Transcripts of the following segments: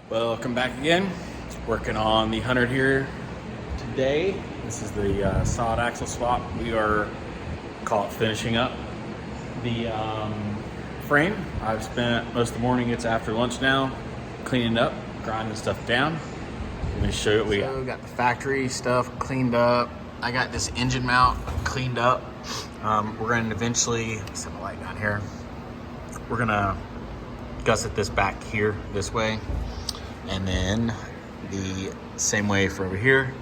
Welcome back again. Working on the 100 here today. This is the solid axle swap. We are finishing up the frame. I've spent most of the morning, it's after lunch now, cleaning up, grinding stuff down. Let me show you what we got. So we got the factory stuff cleaned up. I got this engine mount cleaned up. We're going to eventually, set the light down here. We're going to gusset this back here this way. And then the same way for over here,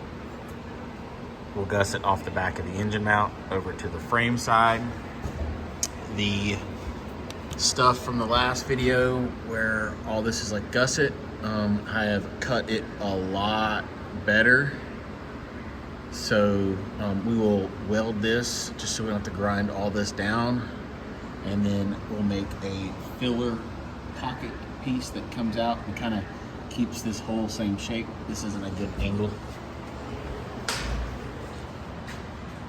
we'll gusset off the back of the engine mount over to the frame side. The stuff from the last video where all this is like gusset, I have cut it a lot better. So we will weld this just so we don't have to grind all this down. And then we'll make a filler pocket piece that comes out and kind of keeps this whole same shape. This isn't a good angle.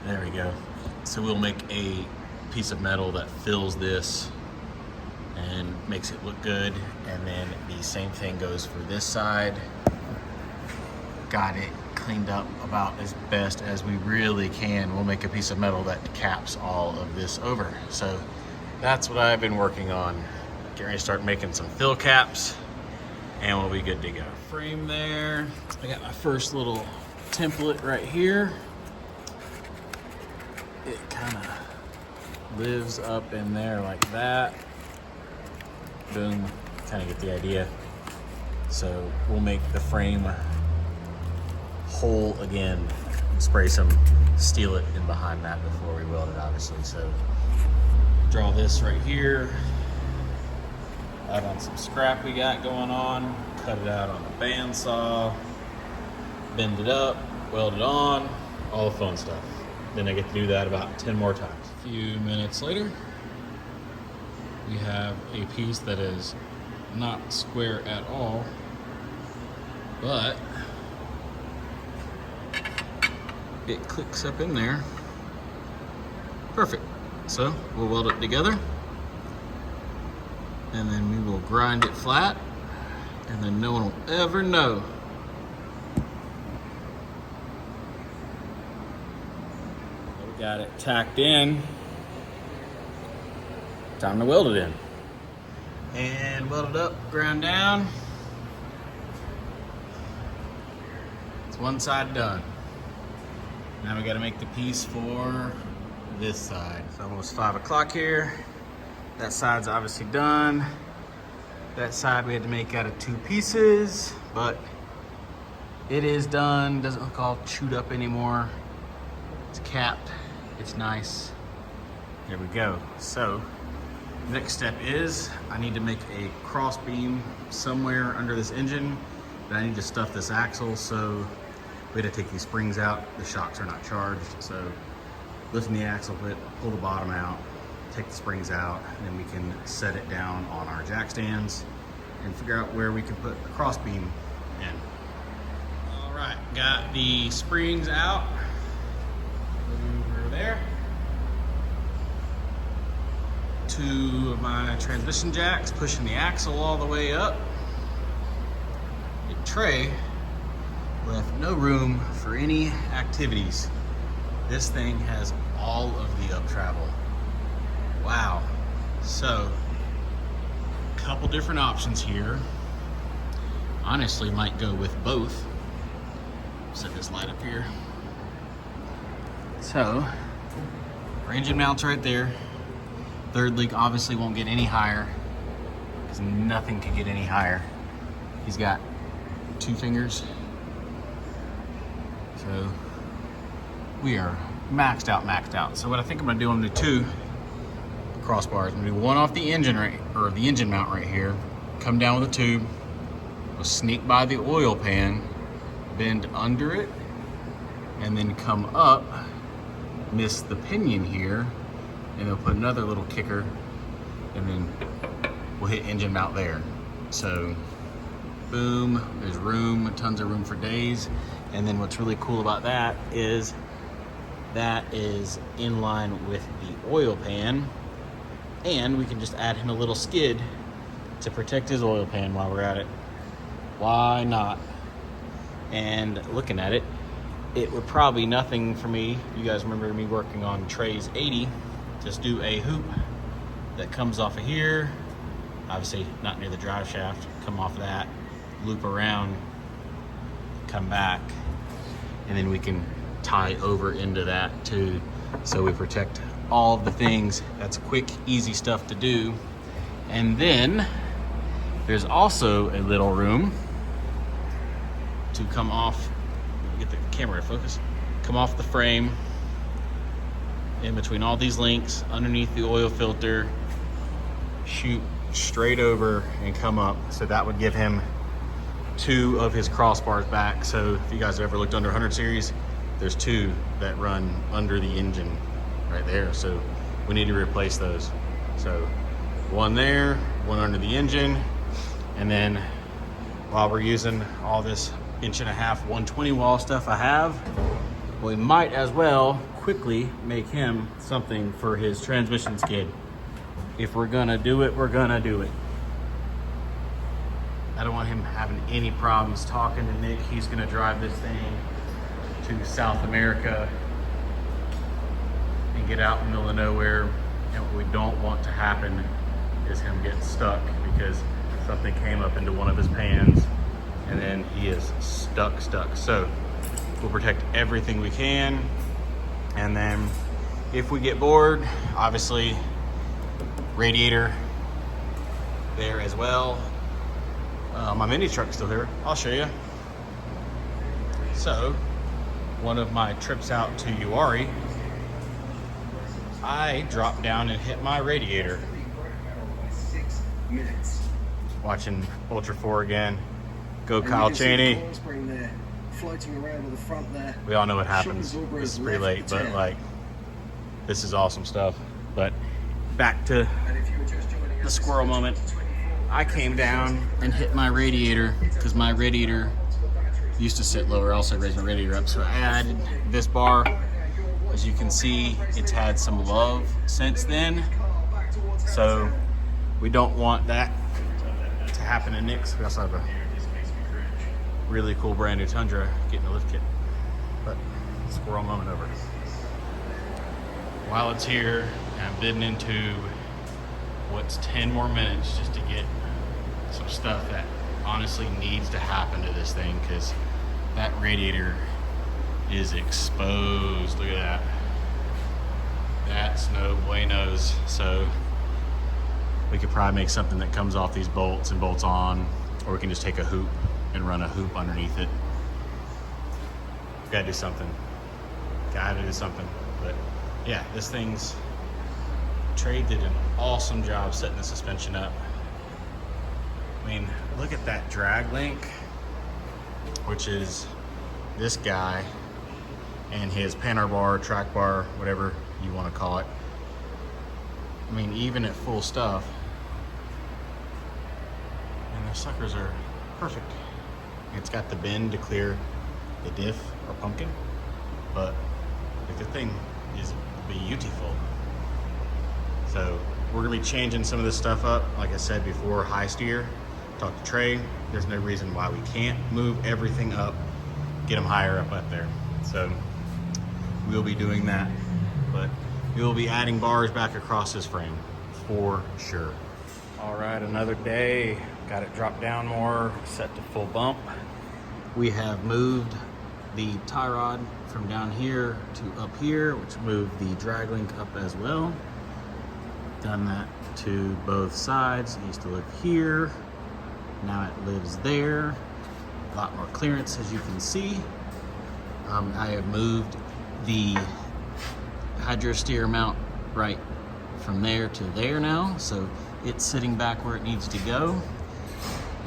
There we go. So we'll make a piece of metal that fills this and makes it look good. And then the same thing goes for this side. Got it cleaned up about as best as we really can. We'll make a piece of metal that caps all of this over. So that's what I've been working on. Getting ready to start making some fill caps, and we'll be good to go. Frame there. I got my first little template right here. It kind of lives up in there like that. Boom, kind of get the idea. So we'll make the frame whole again, spray some steel it in behind that before we weld it, obviously. So draw this right here. Add on some scrap we got going on, cut it out on the bandsaw, bend it up, weld it on, all the fun stuff. Then I get to do that about 10 more times. A few minutes later, we have a piece that is not square at all, but it clicks up in there. Perfect. So we'll weld it together, and then we will grind it flat, and then no one will ever know. We got it tacked in. Time to weld it in. And weld it up, ground down. It's one side done. Now we gotta make the piece for this side. It's almost 5 o'clock here. That side's obviously done. That side we had to make out of 2 pieces, but it is done. Doesn't look all chewed up anymore. It's capped, it's nice. There we go. So next step is I need to make a cross beam somewhere under this engine, but I need to stuff this axle, so we had to take these springs out. The shocks are not charged, so lifting the axle bit, pull the bottom out, take the springs out, and then we can set it down on our jack stands and figure out where we can put the cross beam in. All right, got the springs out over there. 2 of my transmission jacks pushing the axle all the way up. The tray left no room for any activities. This thing has all of the up travel. Wow. So, a couple different options here. Honestly, might go with both. Set this light up here. So, our engine mount's right there. Third leak obviously won't get any higher, because nothing can get any higher. He's got 2 fingers. So, we are maxed out. So what I think I'm gonna do, I'm gonna do 2 crossbars. I'm gonna do one off the engine the engine mount right here, come down with a tube, we'll sneak by the oil pan, bend under it, and then come up, miss the pinion here, and they'll put another little kicker, and then we'll hit engine mount there. So boom, there's room, tons of room for days. And then what's really cool about that is in line with the oil pan, and we can just add him a little skid to protect his oil pan while we're at it. Why not? And looking at it, it would probably nothing for me. You guys remember me working on Trey's 80. Just do a hoop that comes off of here. Obviously not near the drive shaft. Come off that, loop around, come back, and then we can tie over into that too. So we protect all of the things. That's quick, easy stuff to do. And then there's also a little room to come off, get the camera to focus, come off the frame in between all these links, underneath the oil filter, shoot straight over and come up. So that would give him 2 of his crossbars back. So if you guys have ever looked under 100 series, there's 2 that run under the engine right there. So we need to replace those. So 1 there, 1 under the engine. And then while we're using all this 1.5" 120 wall stuff I have, we might as well quickly make him something for his transmission skid. If we're gonna do it, we're gonna do it. I don't want him having any problems talking to Nick. He's gonna drive this thing to South America and get out in the middle of nowhere. And what we don't want to happen is him get stuck because something came up into one of his pans and then he is stuck. So we'll protect everything we can. And then if we get bored, obviously radiator there as well. My mini truck's still here. I'll show you. So one of my trips out to Uwharrie, I dropped down and hit my radiator. Watching Ultra 4 again. Go Kyle Cheney. Floating around on the front there. We all know what happens. It's pretty late, but like, this is awesome stuff. But back to the squirrel moment. I came down and hit my radiator because my radiator used to sit lower. I also raised my radiator up, so I added this bar. As you can see, it's had some love since then. So we don't want that to happen to Nick's. We also have a really cool brand new Tundra getting a lift kit. But squirrel moment over. While it's here, I'm bidding into what's 10 more minutes just to get some stuff that honestly needs to happen to this thing, because that radiator is exposed. Look at that. That's no buenos. So we could probably make something that comes off these bolts and bolts on, or we can just take a hoop and run a hoop underneath it. Gotta do something. Gotta do something. But yeah, this thing's, Trey did an awesome job setting the suspension up. I mean, look at that drag link, which is this guy and his panner bar, track bar, whatever you want to call it. I mean, even at full stuff, and the suckers are perfect. It's got the bend to clear the diff or pumpkin, but like, the thing is beautiful. So we're gonna be changing some of this stuff up. Like I said before, high steer. Talk to Trey. There's no reason why we can't move everything up, get them higher up there. So we'll be doing that, but we will be adding bars back across this frame for sure. All right, another day. Got it dropped down more, set to full bump. We have moved the tie rod from down here to up here, which moved the drag link up as well. Done that to both sides. It used to live here. Now it lives there. A lot more clearance, as you can see. I have moved the hydro steer mount right from there to there now, so it's sitting back where it needs to go.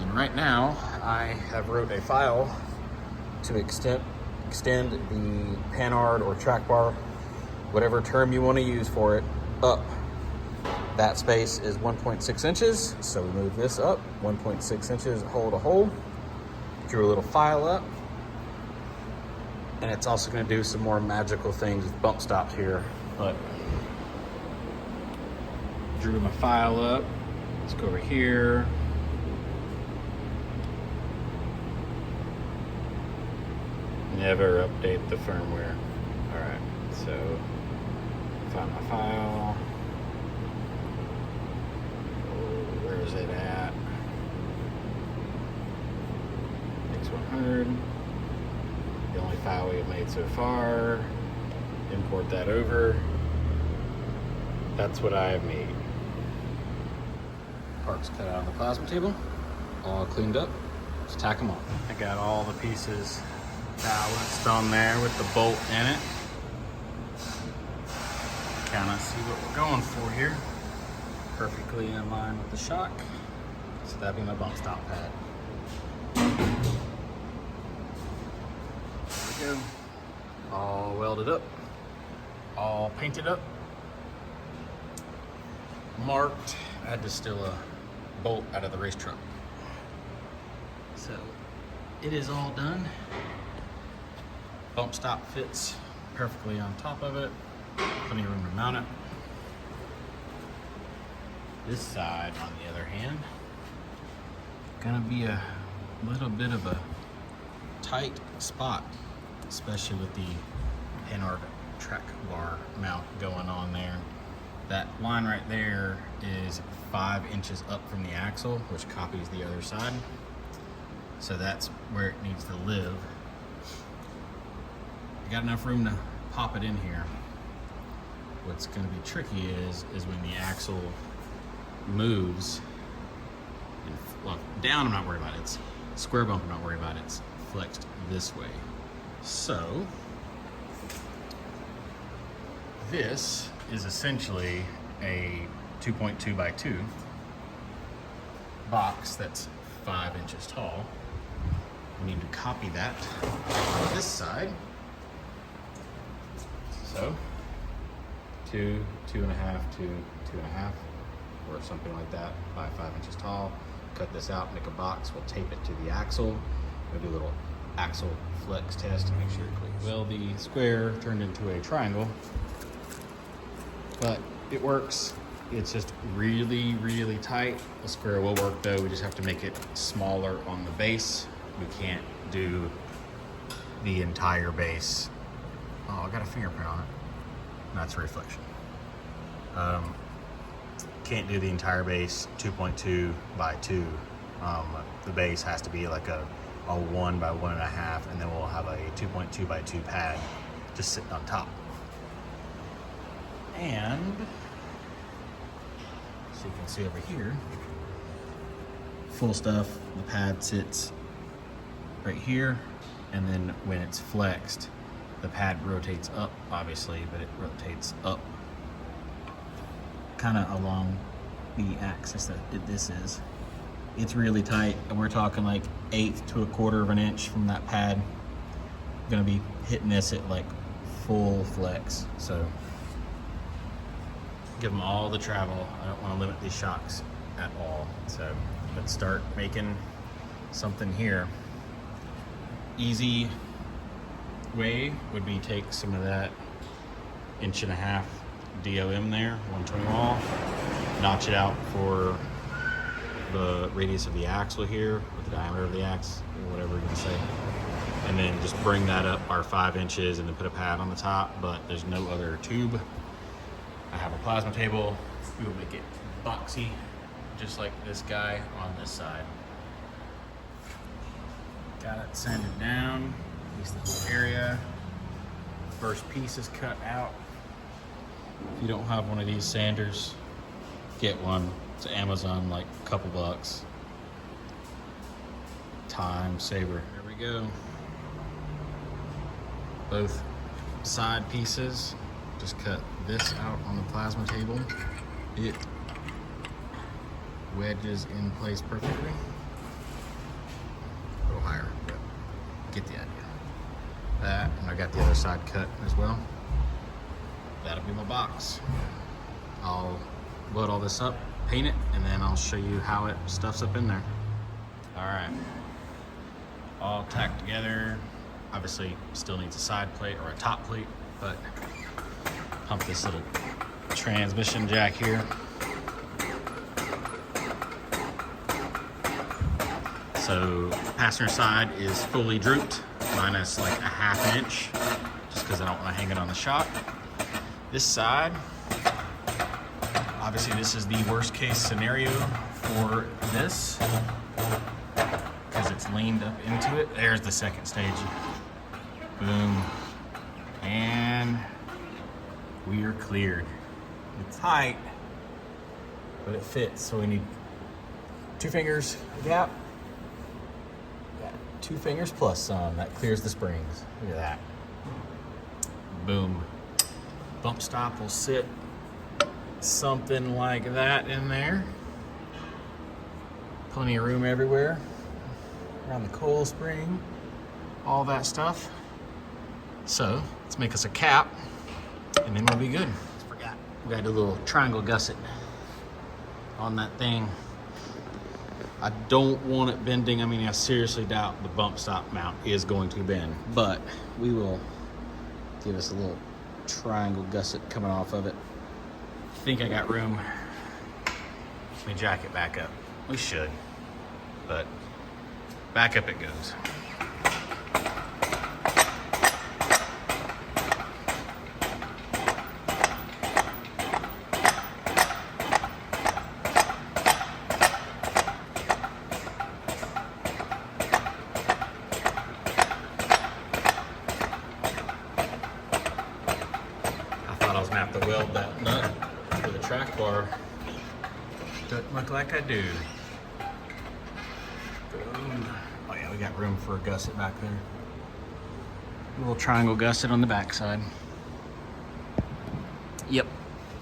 And right now, I have wrote a file to extend the panhard or track bar, whatever term you want to use for it, up. That space is 1.6 inches, so we move this up 1.6 inches hole to hole. Drew a little file up, and it's also going to do some more magical things with bump stops here. But drew my file up. Let's go over here. Never update the firmware. All right, so find my file. Where is it at? X100. The only file we have made so far. Import that over. That's what I have made. Parts cut out on the plasma table, all cleaned up. Let's tack them on. I got all the pieces balanced on there with the bolt in it. Kind of see what we're going for here. Perfectly in line with the shock. So that'd be my bump stop pad. There we go. All welded up, all painted up, marked. I had to steal a bolt out of the race truck. So it is all done. Bump stop fits perfectly on top of it. Plenty of room to mount it. This side, on the other hand, gonna be a little bit of a tight spot, especially with the Panhard track bar mount going on there. That line right there is 5 inches up from the axle, which copies the other side. So that's where it needs to live. You got enough room to pop it in here. What's gonna be tricky is when the axle moves, and, well, down I'm not worried about it. It's square bump I'm not worried about it. It's flexed this way. So this is essentially a 2.2 by 2 box that's 5 inches tall. We need to copy that on this side. So 2, 2.5, 2, 2.5, or something like that, by 5 inches tall. Cut this out, make a box. We'll tape it to the axle. We'll do a little axle flex test to make sure it clears. Well, the square turned into a triangle, but it works. It's just really, really tight. The square will work though. We just have to make it smaller on the base. We can't do the entire base. Oh, I got a fingerprint on it. That's a reflection. Can't do the entire base 2.2 by 2. The base has to be like a 1 by 1.5, and then we'll have a 2.2 by 2 pad just sitting on top. And so you can see over here, full stuff, the pad sits right here, and then when it's flexed, the pad rotates up, obviously, but it rotates up kind of along the axis that this is. It's really tight, and we're talking like 1/8 to 1/4 of an inch from that pad. Gonna be hitting this at like full flex, so give them all the travel. I don't want to limit these shocks at all. So let's start making something here. Easy way would be take some of that 1.5 DOM there, 120 wall, notch it out for the radius of the axle here, or the diameter of the axe, or whatever you're gonna say, and then just bring that up our 5 inches and then put a pad on the top. But there's no other tube. I have a plasma table. We will make it boxy, just like this guy on this side. Got it sanded down, at least this whole area. First piece is cut out. If you don't have one of these sanders, get one. It's Amazon, like a couple bucks. Time saver. There we go. Both side pieces. Just cut this out on the plasma table. It wedges in place perfectly. A little higher, but get the idea. That, and I got the other side cut as well. That'll be my box. I'll load all this up, paint it, and then I'll show you how it stuffs up in there. All right, all tacked together. Obviously, still needs a side plate or a top plate, but pump this little transmission jack here. So passenger side is fully drooped. minus like a ½ inch, just because I don't want to hang it on the shock. This side, obviously this is the worst case scenario for this, because it's leaned up into it. There's the second stage. Boom. And we are cleared. It's tight, but it fits. So we need 2 fingers gap. Yeah, 2 fingers plus some. That clears the springs. Look at that. Boom. Bump stop will sit something like that in there. Plenty of room everywhere. Around the coil spring. All that stuff. So let's make us a cap, and then we'll be good. Forgot. We gotta do a little triangle gusset on that thing. I don't want it bending. I mean, I seriously doubt the bump stop mount is going to bend, but we will give us a little triangle gusset coming off of it. I think I got room. Let me jack it back up. We should, but back up it goes. Have to weld that nut to the track bar. Doesn't look like I do. Oh yeah, we got room for a gusset back there. A little triangle gusset on the back side. Yep,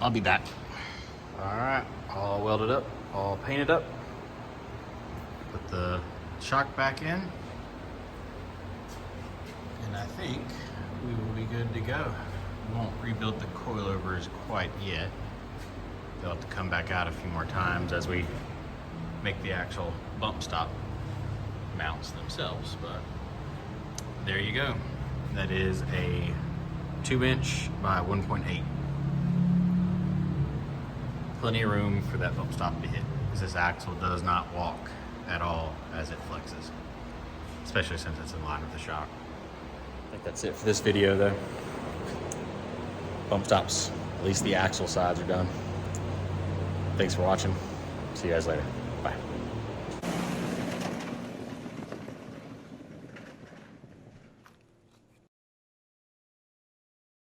I'll be back. All right, all welded up, all painted up. Put the shock back in. And I think we will be good to go. We won't rebuild the coilovers quite yet. They'll have to come back out a few more times as we make the actual bump stop mounts themselves, but there you go. That is a 2-inch by 1.8. Plenty of room for that bump stop to hit, because this axle does not walk at all as it flexes, especially since it's in line with the shock. I think that's it for this video though. Bump stops, at least the axle sides are done. Thanks for watching. See you guys later. Bye.